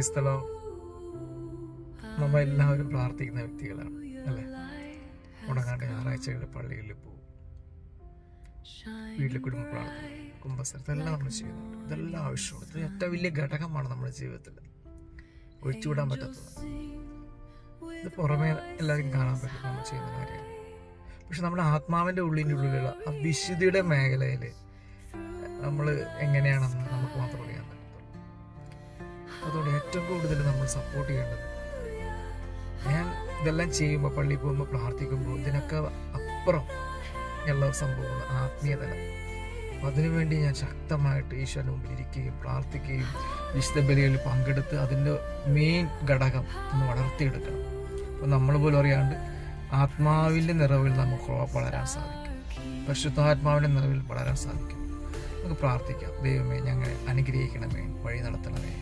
Praise the Lord. നമ്മളെല്ലാവരും പ്രാർത്ഥിക്കുന്ന വ്യക്തികളാണ് അല്ലേ? മുടങ്ങാണ്ട് ഞായറാഴ്ചകളിൽ പള്ളികളിൽ പോകും, വീട്ടിൽ കുടുംബ പ്രാർത്ഥന, കുംഭസ്ഥലത്ത് എല്ലാം നമ്മൾ ചെയ്യുന്നുണ്ട്. ഇതെല്ലാം ആവശ്യമാണ്. ഇത് ഏറ്റവും വലിയ ഘടകമാണ് നമ്മുടെ ജീവിതത്തിൽ, ഒഴിച്ചുവിടാൻ പറ്റാത്തത്. ഇത് പുറമേ എല്ലാവർക്കും കാണാൻ പറ്റും നമ്മൾ ചെയ്യുന്ന കാര്യമാണ്. പക്ഷെ നമ്മുടെ ആത്മാവിൻ്റെ ഉള്ളിലുള്ള ആ വിശുദ്ധിയുടെ മേഖലയിൽ നമ്മൾ എങ്ങനെയാണെന്ന് നമുക്ക് മാത്രം അറിയാൻ പറ്റത്തുള്ളൂ. അതുകൊണ്ട് ഏറ്റവും കൂടുതൽ നമ്മൾ സപ്പോർട്ട് ചെയ്യേണ്ടത്, ഞാൻ ഇതെല്ലാം ചെയ്യുമ്പോൾ, പള്ളിയിൽ പോകുമ്പോൾ, പ്രാർത്ഥിക്കുമ്പോൾ, ഇതിനൊക്കെ അപ്പുറം ഉള്ള സംഭവങ്ങൾ ആത്മീയതല. അപ്പം അതിനുവേണ്ടി ഞാൻ ശക്തമായിട്ട് ഈശോയുടെ മുമ്പിൽ ഇരിക്കുകയും പ്രാർത്ഥിക്കുകയും വിശുദ്ധ ബലികളിൽ പങ്കെടുത്ത് അതിൻ്റെ മെയിൻ ഘടകം ഒന്ന് വളർത്തിയെടുക്കണം. അപ്പം നമ്മൾ പോലും അറിയാണ്ട് ആത്മാവിൻ്റെ നിറവിൽ നമുക്ക് വളരാൻ സാധിക്കും, പരിശുദ്ധാത്മാവിൻ്റെ നിറവിൽ വളരാൻ സാധിക്കും. നമുക്ക് പ്രാർത്ഥിക്കാം. ദൈവമേ, ഞങ്ങളെ അനുഗ്രഹിക്കണമേ, വഴി നടത്തണമേ.